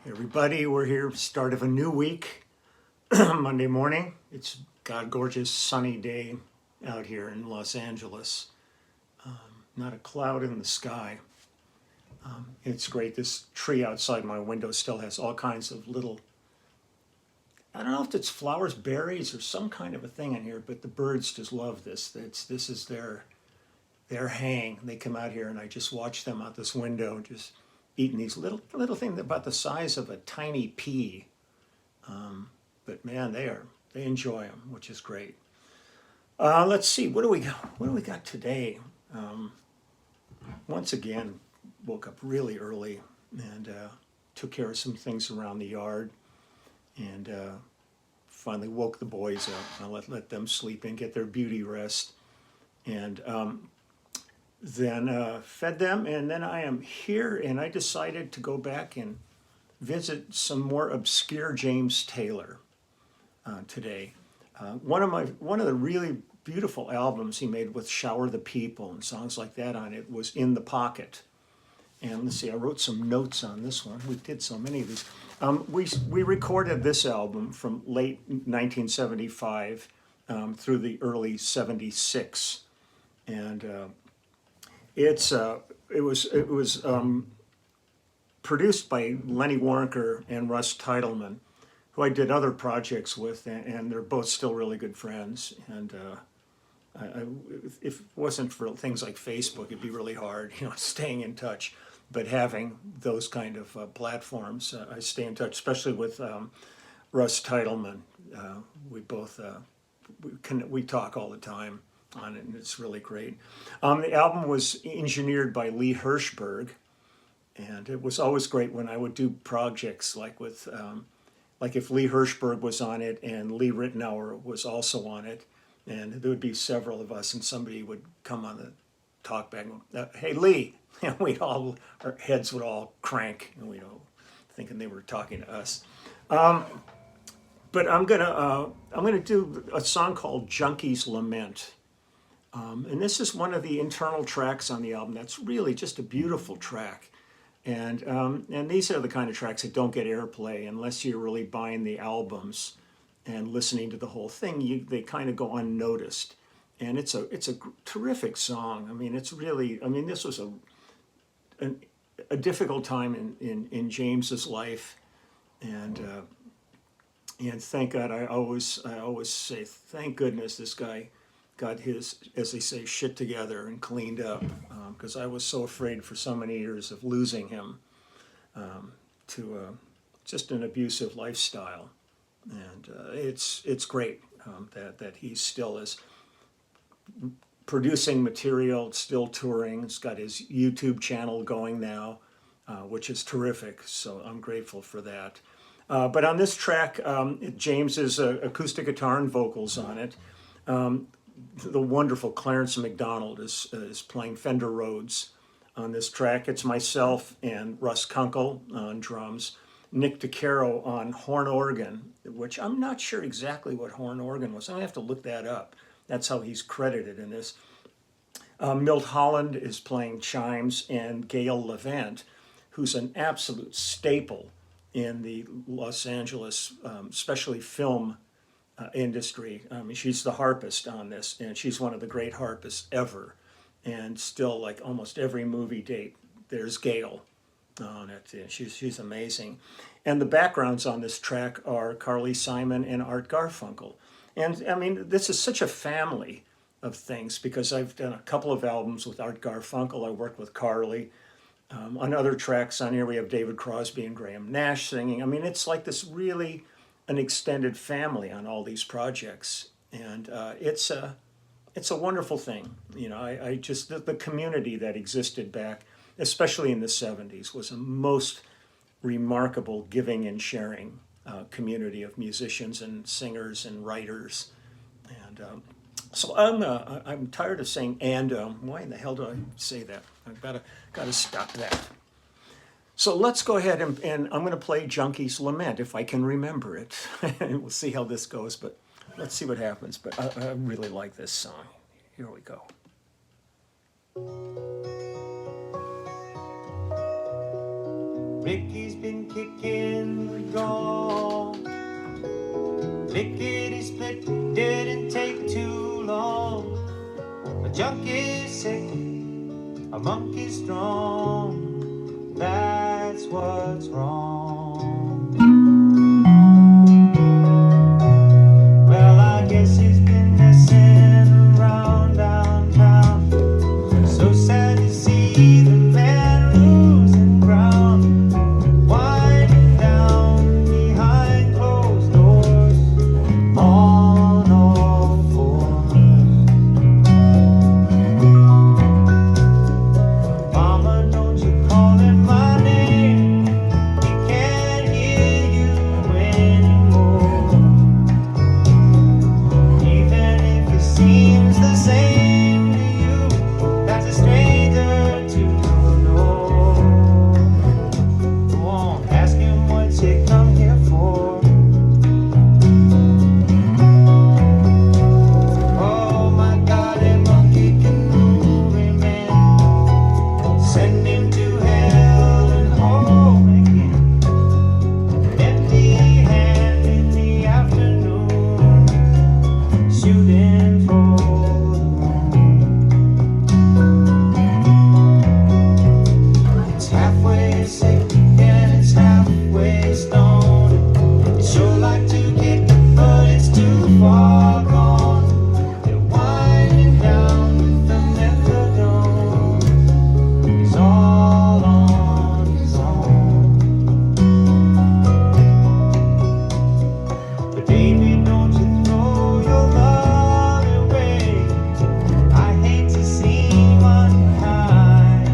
Everybody, we're here, start of a new week, Monday morning. It's got a gorgeous sunny day out here in Los Angeles. Not a cloud in the sky. It's great. This tree outside my window still has all kinds of little, I don't know if it's flowers, berries, or some kind of a thing in here, but the birds just love this. This is their hang. They come out here and I just watch them out this window, just eating these little things about the size of a tiny pea. But man, they enjoy them, which is great. Let's see, what do we got today? Once again, woke up really early and took care of some things around the yard, and finally woke the boys up. I let them sleep in, get their beauty rest, and then fed them, and then I am here, and I decided to go back and visit some more obscure James Taylor today. One of the really beautiful albums he made with Shower the People and songs like that on it was In the Pocket. And let's see, I wrote some notes on this one. We did so many of these. We recorded this album from late 1975 through the early 76, and it was produced by Lenny Waronker and Russ Titleman, who I did other projects with, and they're both still really good friends. And if it wasn't for things like Facebook, it'd be really hard, staying in touch. But having those kind of platforms, I stay in touch, especially with Russ Titleman. We talk all the time on it, and it's really great. The album was engineered by Lee Hirschberg, and it was always great when I would do projects like with, like if Lee Hirschberg was on it and Lee Ritenour was also on it, and there would be several of us, and somebody would come on the talkback and hey Lee, and our heads would all crank, and we'd all thinking they were talking to us. But I'm gonna do a song called Junkies Lament. And this is one of the internal tracks on the album that's really just a beautiful track. And these are the kind of tracks that don't get airplay unless you're really buying the albums and listening to the whole thing. They kind of go unnoticed. And it's a terrific song. I mean, this was a difficult time in James's life. And thank God, I always say, thank goodness this guy got his, as they say, shit together and cleaned up, because I was so afraid for so many years of losing him to just an abusive lifestyle. And it's great that he still is producing material, still touring. He's got his YouTube channel going now, which is terrific, so I'm grateful for that. But on this track, James's acoustic guitar and vocals on it. The wonderful Clarence McDonald is playing Fender Rhodes on this track. It's myself and Russ Kunkel on drums, Nick DeCaro on horn organ, which I'm not sure exactly what horn organ was. I'm gonna have to look that up. That's how he's credited in this. Milt Holland is playing chimes, and Gail Levant, who's an absolute staple in the Los Angeles, especially film industry. She's the harpist on this, and she's one of the great harpists ever. And still, like almost every movie date, there's Gail on it. And she's amazing. And the backgrounds on this track are Carly Simon and Art Garfunkel. And I mean, this is such a family of things, because I've done a couple of albums with Art Garfunkel. I worked with Carly. On other tracks on here, we have David Crosby and Graham Nash singing. I mean, it's like this really an extended family on all these projects, and it's a wonderful thing. I just the community that existed back, especially in the 70s, was a most remarkable giving and sharing community of musicians and singers and writers, and so I'm tired of saying and. Why in the hell do I say that? I've got to stop that. So let's go ahead and I'm going to play Junkies Lament if I can remember it. We'll see how this goes, but let's see what happens. But I really like this song. Here we go. Ricky's been kicking the gong. Lickety split didn't take too long. A junkie's sick, a monkey's strong. That's what's wrong. Well, I guess he's been messing around downtown. So sad to see the man losing ground, winding down behind closed doors on all fours. Mama, don't you call him my name, he can't hear you anymore. Even if it seems the same to you, that's a stranger to know. Go on, ask him what you come here for. Oh my God, that monkey can move him in. Send him to hell and home again. Empty hand in the afternoon, shooting for the moon. It's halfway sick and it's halfway stoned. They sure like to kick, but it's too far gone. They're winding down with the methadone. He's all on his own. But baby, don't you throw your love away. I hate to seem unkind.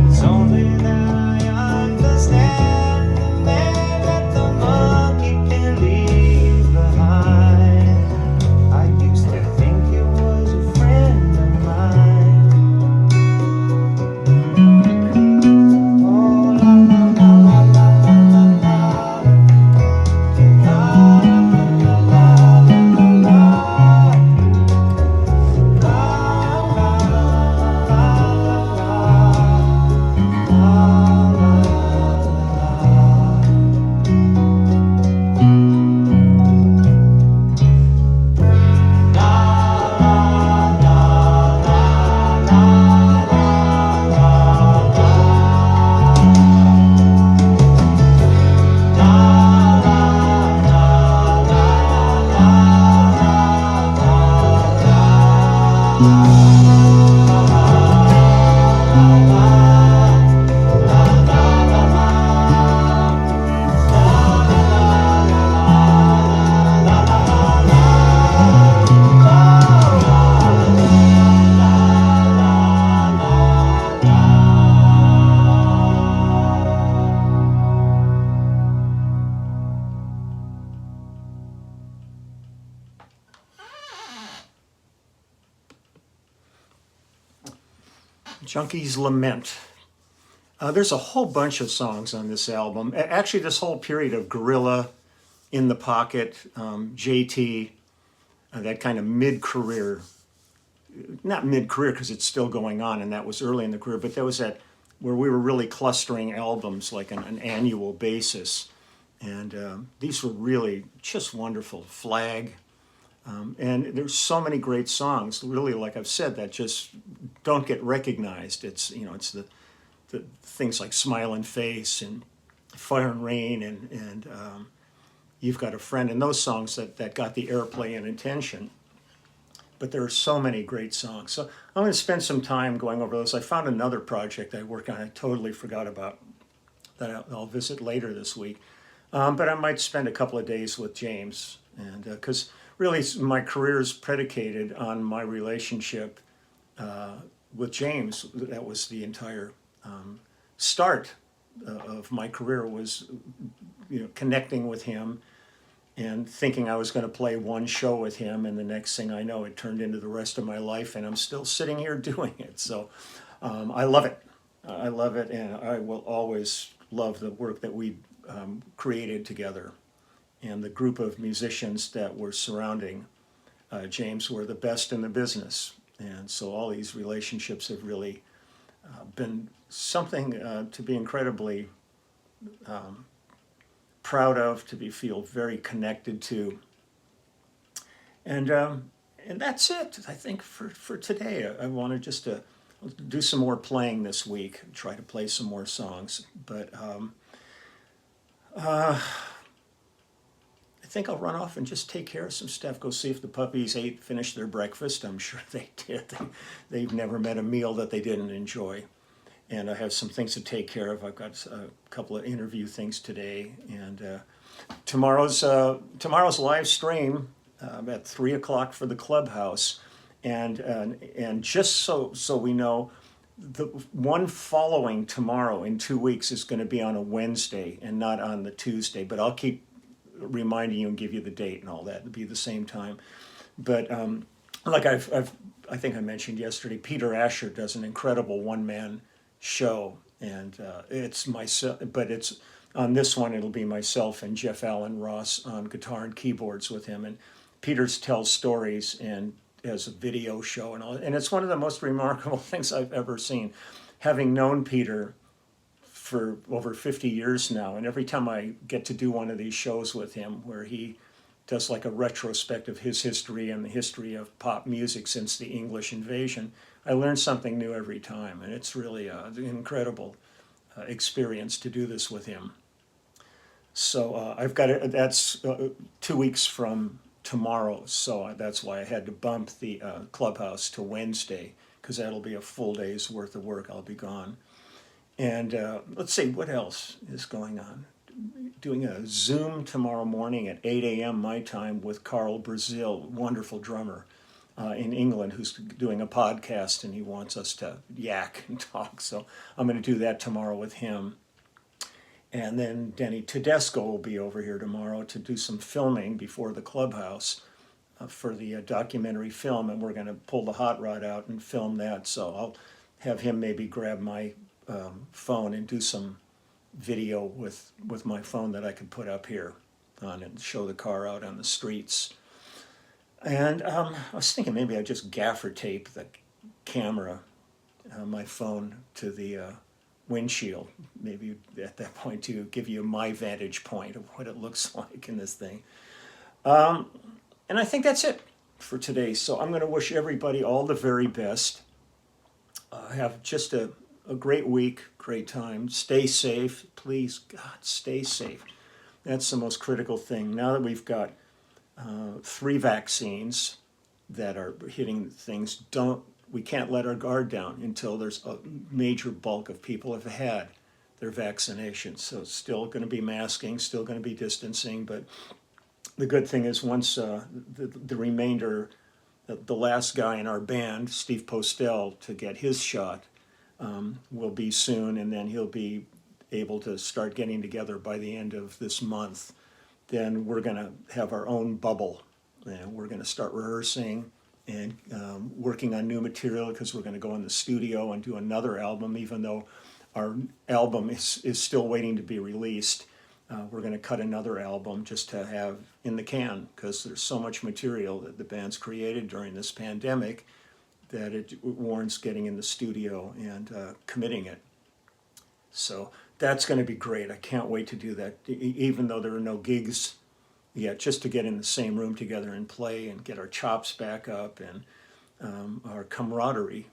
It's only that I understand the man that the monkey can leave behind. I used to think he was a friend of mine. Oh la la la la la la la la. La la la la la la la. La la la la Junkies Lament. There's a whole bunch of songs on this album. Actually, this whole period of Gorilla, In the Pocket, JT, that kind of mid-career, not mid-career because it's still going on and that was early in the career, but that was that where we were really clustering albums like on an annual basis. And these were really just wonderful. Flag. And there's so many great songs, really, like I've said, that just don't get recognized. It's, you know, it's the things like Smiling Face and Fire and Rain and You've Got a Friend, and those songs that got the airplay and attention. But there are so many great songs. So I'm going to spend some time going over those. I found another project I work on I totally forgot about that I'll visit later this week. But I might spend a couple of days with James, and because really my career is predicated on my relationship with James. That was the entire start of my career, was, you know, connecting with him and thinking I was going to play one show with him, and the next thing I know, it turned into the rest of my life, and I'm still sitting here doing it. So I love it. I love it, and I will always love the work that we created together. And the group of musicians that were surrounding James were the best in the business. And so all these relationships have really been something to be incredibly proud of, to be feel very connected to. And that's it, I think, for today. I wanted just to do some more playing this week, try to play some more songs. But I think I'll run off and just take care of some stuff, go see if the puppies finished their breakfast. I'm sure they did. They've never met a meal that they didn't enjoy. And I have some things to take care of. I've got a couple of interview things today. And tomorrow's live stream at 3 o'clock for the clubhouse, and just so we know, the one following tomorrow in 2 weeks is going to be on a Wednesday and not on the Tuesday. But I'll keep reminding you and give you the date and all that. It'll be the same time. But like I think I mentioned yesterday, Peter Asher does an incredible one-man show, and it's myself, but it's on this one it'll be myself and Jeff Allen Ross on guitar and keyboards with him, and Peter's tells stories and has a video show and all, and it's one of the most remarkable things I've ever seen, having known Peter for over 50 years now, and every time I get to do one of these shows with him where he does like a retrospect of his history and the history of pop music since the English invasion, I learn something new every time, and it's really an incredible experience to do this with him. So I've got it. That's 2 weeks from tomorrow, so that's why I had to bump the clubhouse to Wednesday, because that'll be a full day's worth of work. I'll be gone. And let's see, what else is going on? Doing a Zoom tomorrow morning at 8 a.m. my time with Carl Brazil, wonderful drummer in England, who's doing a podcast, and he wants us to yak and talk. So I'm going to do that tomorrow with him. And then Denny Tedesco will be over here tomorrow to do some filming before the clubhouse for the documentary film, and we're going to pull the hot rod out and film that. So I'll have him maybe grab my phone and do some video with my phone that I could put up here on and show the car out on the streets. And I was thinking maybe I just gaffer tape the camera, my phone, to the windshield. Maybe at that point to give you my vantage point of what it looks like in this thing. And I think that's it for today. So I'm going to wish everybody all the very best. Have just a great week, great time. Stay safe. Please, God, stay safe. That's the most critical thing. Now that we've got 3 vaccines that are hitting things, we can't let our guard down until there's a major bulk of people have had their vaccinations. So it's still going to be masking, still going to be distancing, but the good thing is once the remainder, the last guy in our band, Steve Postel, to get his shot will be soon, and then he'll be able to start getting together by the end of this month. Then we're going to have our own bubble, and we're going to start rehearsing and working on new material, because we're going to go in the studio and do another album, even though our album is still waiting to be released. We're going to cut another album just to have in the can, because there's so much material that the band's created during this pandemic that it warrants getting in the studio and committing it. So that's going to be great. I can't wait to do that, even though there are no gigs yet, just to get in the same room together and play and get our chops back up, and our camaraderie,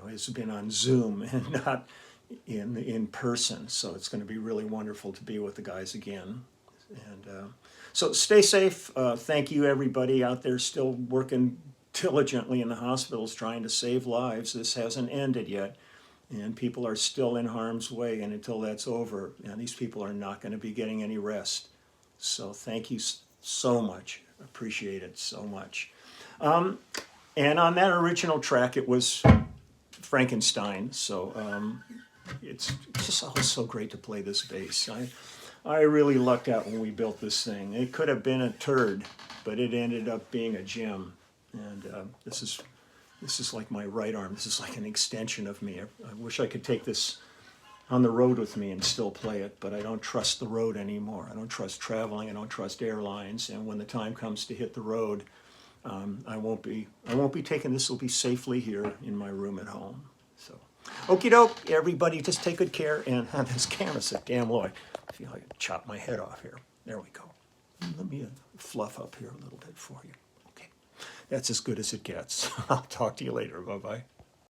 has been on Zoom and not in person. So it's going to be really wonderful to be with the guys again. And so stay safe. Thank you, everybody out there still working diligently in the hospitals trying to save lives. This hasn't ended yet, and people are still in harm's way, and until that's over, these people are not going to be getting any rest. So thank you so much. Appreciate it so much. And on that original track, it was Frankenstein. So it's just always so great to play this bass. I really lucked out when we built this thing. It could have been a turd, but it ended up being a gem. And this is like my right arm. This is like an extension of me. I wish I could take this on the road with me and still play it, but I don't trust the road anymore. I don't trust traveling. I don't trust airlines. And when the time comes to hit the road, I won't be taking this. Will be safely here in my room at home. So Okie doke, everybody just take good care, and this camera's so damn low. I feel like I chop my head off here. There we go. Let me fluff up here a little bit for you. Okay, that's as good as it gets. I'll talk to you later. Bye-bye.